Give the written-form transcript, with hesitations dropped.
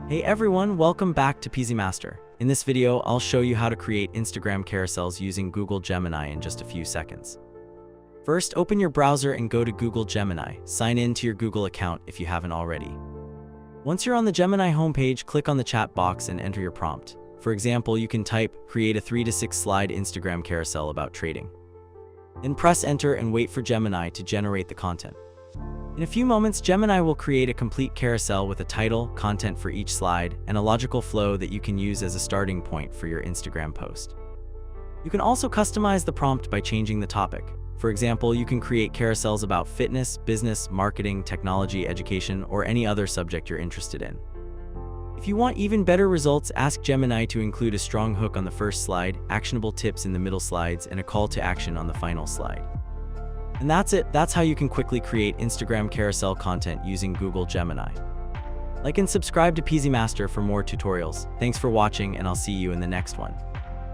Hey everyone, welcome back to PeasyMaster. In this video, I'll show you how to create Instagram carousels using Google Gemini in just a few seconds. First, open your browser and go to Google Gemini. Sign in to your Google account if you haven't already. Once you're on the Gemini homepage, click on the chat box and enter your prompt. For example, you can type, create a 3 to 6 slide Instagram carousel about trading. Then press enter and wait for Gemini to generate the content. In a few moments, Gemini will create a complete carousel with a title, content for each slide, and a logical flow that you can use as a starting point for your Instagram post. You can also customize the prompt by changing the topic. For example, you can create carousels about fitness, business, marketing, technology, education, or any other subject you're interested in. If you want even better results, ask Gemini to include a strong hook on the first slide, actionable tips in the middle slides, and a call to action on the final slide. And that's it. That's how you can quickly create Instagram carousel content using Google Gemini. Like and subscribe to PeasyMaster for more tutorials. Thanks for watching, and I'll see you in the next one.